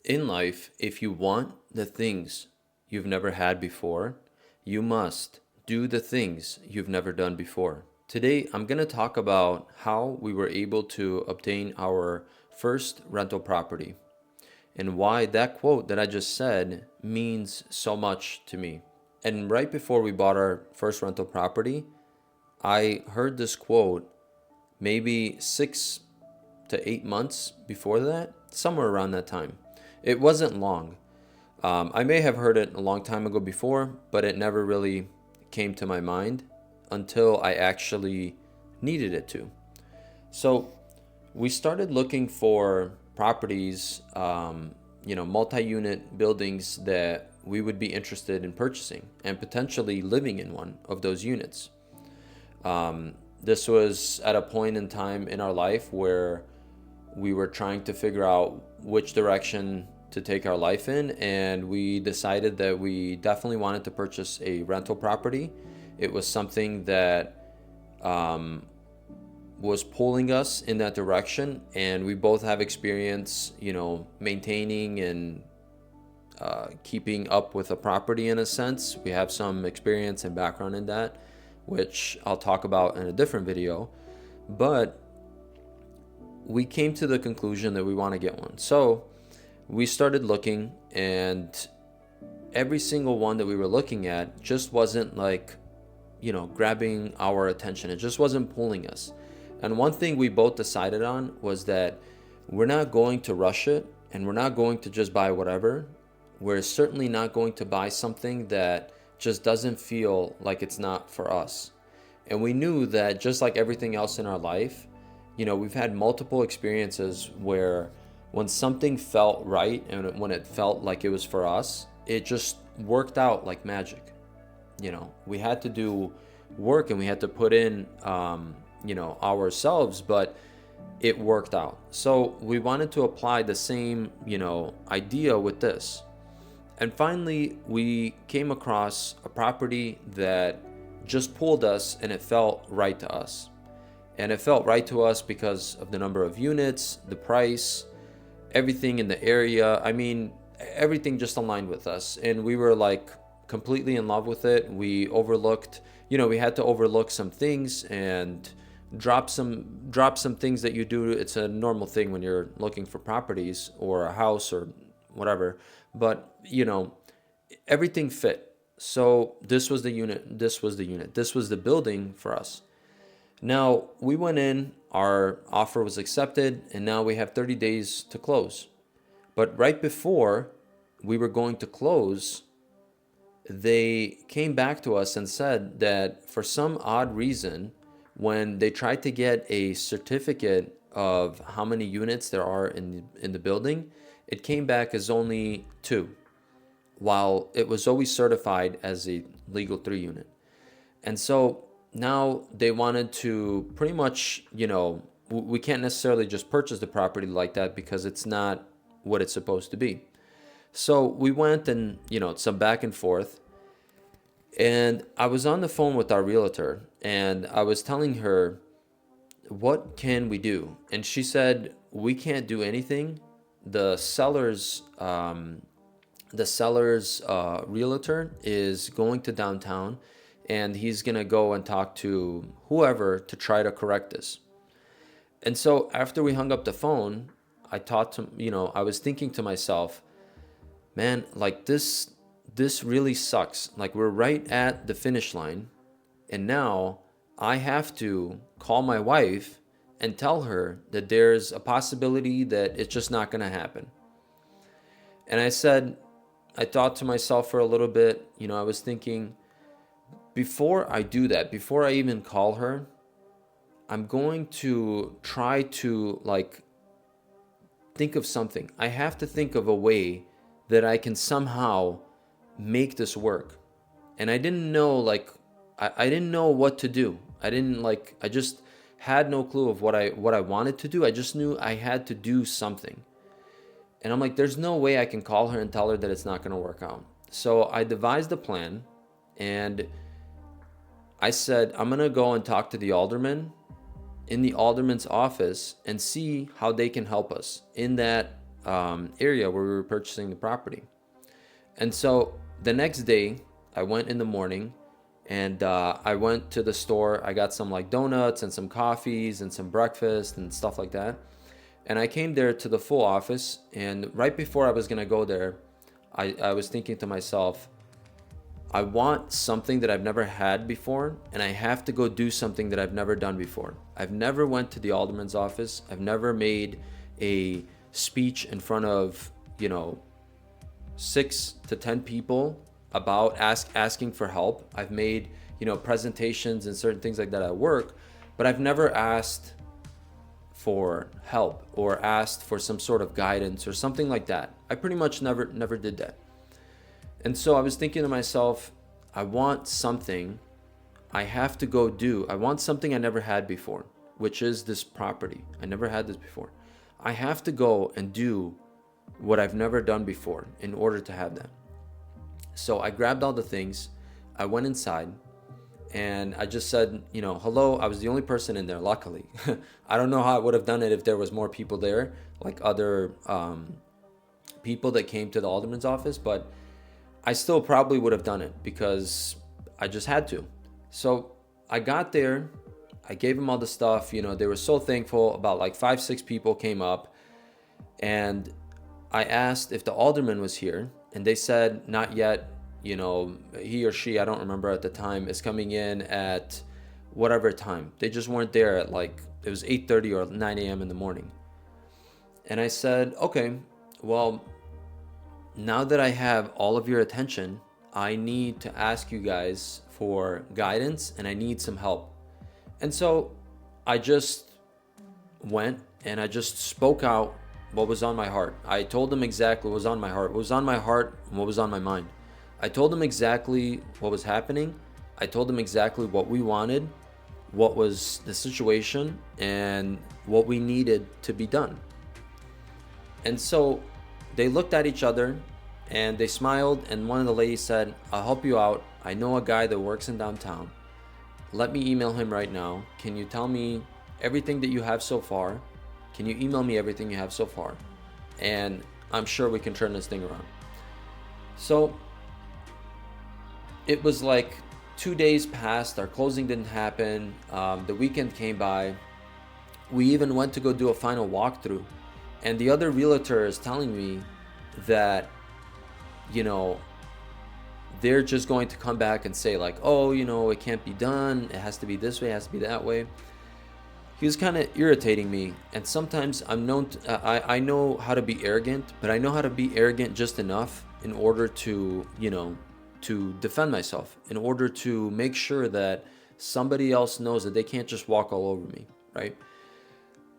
In life, if you want the things you've never had before, you must do the things you've never done before. Today, I'm going to talk about how we were able to obtain our first rental property and why that quote that I just said means so much to me. And right before we bought our first rental property, I heard this quote maybe 6 to 8 months before that, somewhere around that time. It wasn't long. I may have heard it a long time ago before, but it never really came to my mind until I actually needed it to. So we started looking for properties, multi-unit buildings that we would be interested in purchasing and potentially living in one of those units. This was at a point in time in our life where we were trying to figure out which direction to take our life in, and we decided that we definitely wanted to purchase a rental property. It was something that was pulling us in that direction, and we both have experience, maintaining and keeping up with a property in a sense. We have some experience and background in that, which I'll talk about in a different video. But we came to the conclusion that we want to get one. So we started looking, and every single one that we were looking at just wasn't grabbing our attention. It just wasn't pulling us. And one thing we both decided on was that we're not going to rush it, and we're not going to just buy whatever. We're certainly not going to buy something that just doesn't feel like it's not for us. And we knew that just like everything else in our life, we've had multiple experiences where when something felt right and when it felt like it was for us, it just worked out like magic. We had to do work and we had to put in, ourselves, but it worked out. So we wanted to apply the same, idea with this. And finally, we came across a property that just pulled us and it felt right to us. And it felt right to us because of the number of units, the price, everything in the area. I mean, everything just aligned with us. And we were completely in love with it. We overlooked, we had to overlook some things and drop some things that you do. It's a normal thing when you're looking for properties or a house or whatever. But, everything fit. So this was the unit, this was the building for us. Now, we went in, our offer was accepted, and now we have 30 days to close. But right before we were going to close, they came back to us and said that for some odd reason, when they tried to get a certificate of how many units there are in the building, it came back as only 2, while it was always certified as a legal 3 unit. And so now they wanted to pretty much, we can't necessarily just purchase the property like that because it's not what it's supposed to be. So we went and, some back and forth. And I was on the phone with our realtor and I was telling her, what can we do? And she said, we can't do anything. The seller's realtor is going to downtown, and he's going to go and talk to whoever to try to correct this. And so after we hung up the phone, I was thinking to myself, man, this really sucks. Like, we're right at the finish line, and now I have to call my wife and tell her that there's a possibility that it's just not going to happen. And I thought to myself for a little bit, I was thinking, before I do that, before I even call her, I'm going to try to think of something. I have to think of a way that I can somehow make this work. And I didn't know I didn't know what to do. I just had no clue of what I wanted to do. I just knew I had to do something. And I'm like, there's no way I can call her and tell her that it's not going to work out. So I devised a plan, and I said, I'm going to go and talk to the alderman in the alderman's office and see how they can help us in that area where we were purchasing the property. And so the next day, I went in the morning and I went to the store. I got some like donuts and some coffees and some breakfast and stuff like that. And I came there to the full office. And right before I was going to go there, I was thinking to myself, I want something that I've never had before, and I have to go do something that I've never done before. I've never went to the alderman's office. I've never made a speech in front of, 6 to 10 people about asking for help. I've made, presentations and certain things like that at work, but I've never asked for help or asked for some sort of guidance or something like that. I pretty much never did that. And so I was thinking to myself, I want something I have to go do. I want something I never had before, which is this property. I never had this before. I have to go and do what I've never done before in order to have that. So I grabbed all the things, I went inside, and I just said, hello. I was the only person in there, luckily. I don't know how I would have done it if there was more people there, like other people that came to the alderman's office, but I still probably would have done it because I just had to. So I got there, I gave them all the stuff, they were so thankful. About like 5-6 people came up, and I asked if the alderman was here, and they said not yet. He or she, I don't remember at the time, is coming in at whatever time. They just weren't there at it was 8:30 or 9 a.m. in the morning. And I said, okay, well, now that I have all of your attention, I need to ask you guys for guidance and I need some help. And so I just went and I just spoke out what was on my heart. I told them exactly what was on my heart, what was on my heart, and what was on my mind. I told them exactly what was happening. I told them exactly what we wanted, what was the situation, and what we needed to be done. And so they looked at each other and they smiled, and one of the ladies said, I'll help you out. I know a guy that works in downtown. Let me email him right now. Can you tell me everything that you have so far? Can you email me everything you have so far? And I'm sure we can turn this thing around. So it was like 2 days passed. Our closing didn't happen. The weekend came by. We even went to go do a final walkthrough. And the other realtor is telling me that, they're just going to come back and say like, oh, it can't be done. It has to be this way. It has to be that way. He was kind of irritating me. And sometimes I know how to be arrogant, but I know how to be arrogant just enough in order to, to defend myself, in order to make sure that somebody else knows that they can't just walk all over me, right?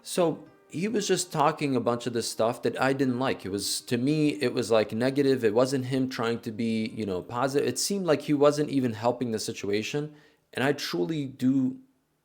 So he was just talking a bunch of this stuff that I didn't like. To me, it was like negative. It wasn't him trying to be, positive. It seemed like he wasn't even helping the situation. And I truly do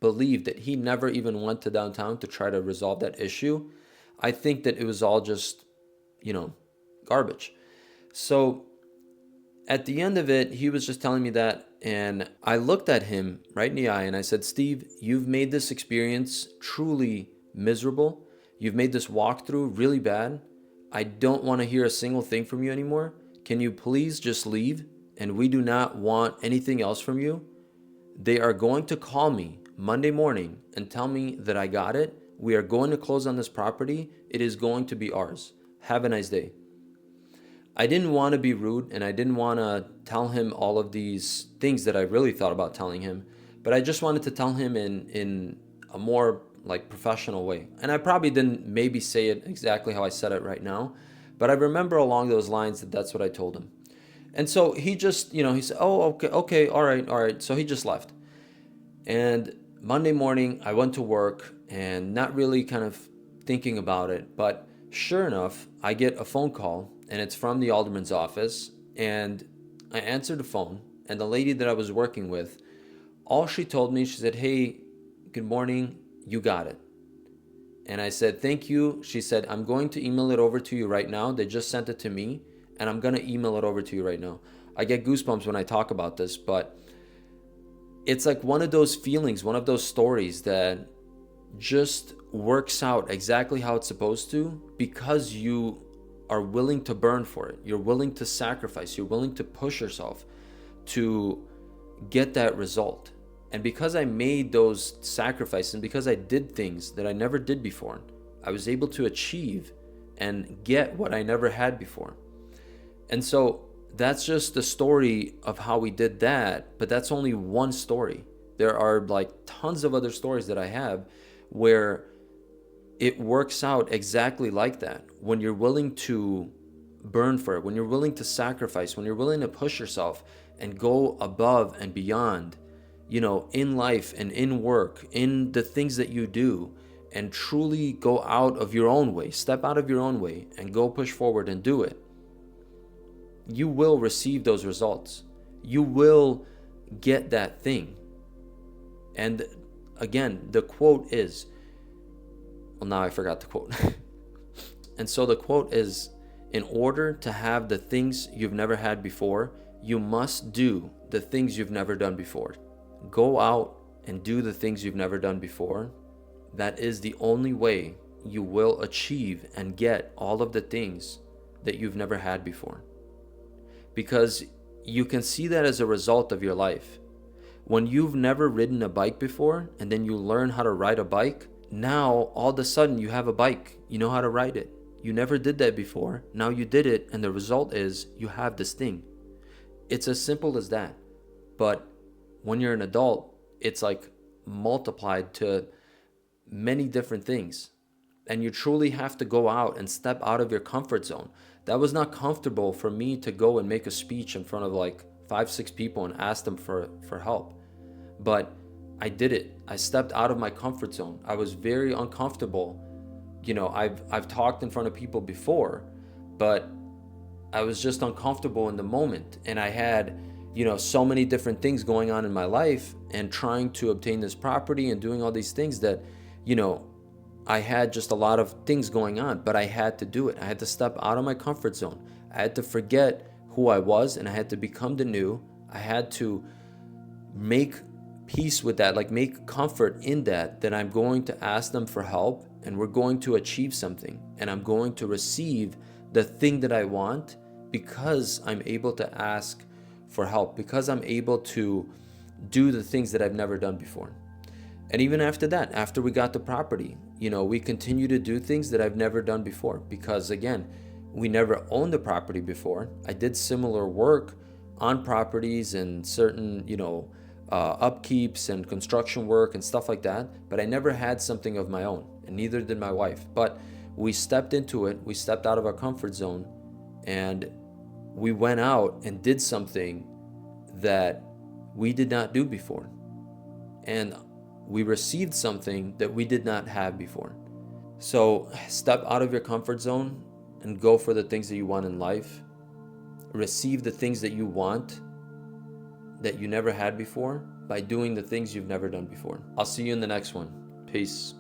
believe that he never even went to downtown to try to resolve that issue. I think that it was all just, garbage. So at the end of it, he was just telling me that, and I looked at him right in the eye and I said, Steve, you've made this experience truly miserable. You've made this walkthrough really bad. I don't want to hear a single thing from you anymore. Can you please just leave? And we do not want anything else from you. They are going to call me Monday morning and tell me that I got it. We are going to close on this property. It is going to be ours. Have a nice day. I didn't want to be rude and I didn't want to tell him all of these things that I really thought about telling him, but I just wanted to tell him in a more professional way. And I probably didn't maybe say it exactly how I said it right now, but I remember along those lines that that's what I told him. And so he just, he said, oh, okay, all right. So he just left. And Monday morning I went to work and not really kind of thinking about it, but sure enough, I get a phone call and it's from the alderman's office, and I answered the phone, and the lady that I was working with, all she told me, she said, hey, good morning, you got it. And I said, thank you. She said, I'm going to email it over to you right now. They just sent it to me, and I'm going to email it over to you right now. I get goosebumps when I talk about this, but it's like one of those feelings, one of those stories that, just works out exactly how it's supposed to because you are willing to burn for it. You're willing to sacrifice. You're willing to push yourself to get that result. And because I made those sacrifices and because I did things that I never did before, I was able to achieve and get what I never had before. And so that's just the story of how we did that, but that's only one story. There are like tons of other stories that I have where it works out exactly like that. When you're willing to burn for it, when you're willing to sacrifice, when you're willing to push yourself and go above and beyond, in life and in work, in the things that you do, and truly go out of your own way, step out of your own way and go push forward and do it, you will receive those results. You will get that thing. And again, the quote is, well, now I forgot the quote. And so the quote is, in order to have the things you've never had before, you must do the things you've never done before. Go out and do the things you've never done before. That is the only way you will achieve and get all of the things that you've never had before. Because you can see that as a result of your life. When you've never ridden a bike before and then you learn how to ride a bike, now all of a sudden you have a bike, you know how to ride it. You never did that before, now you did it, and the result is you have this thing. It's as simple as that. But when you're an adult, it's like multiplied to many different things. And you truly have to go out and step out of your comfort zone. That was not comfortable for me to go and make a speech in front of like 5-6 people and ask them for help. But I did it. I stepped out of my comfort zone. I was very uncomfortable. I've talked in front of people before, but I was just uncomfortable in the moment. And I had, so many different things going on in my life and trying to obtain this property and doing all these things that, I had just a lot of things going on, but I had to do it. I had to step out of my comfort zone. I had to forget who I was and I had to become the new. I had to make peace with that, like make comfort in that I'm going to ask them for help and we're going to achieve something and I'm going to receive the thing that I want because I'm able to ask for help, because I'm able to do the things that I've never done before. And even after that, after we got the property, we continue to do things that I've never done before because, again, we never owned the property before. I did similar work on properties and certain, upkeeps and construction work and stuff like that, but I never had something of my own, and neither did my wife. But we stepped into it. We stepped out of our comfort zone, and we went out and did something that we did not do before. And we received something that we did not have before. So step out of your comfort zone and go for the things that you want in life. Receive the things that you want that you never had before by doing the things you've never done before. I'll see you in the next one. Peace.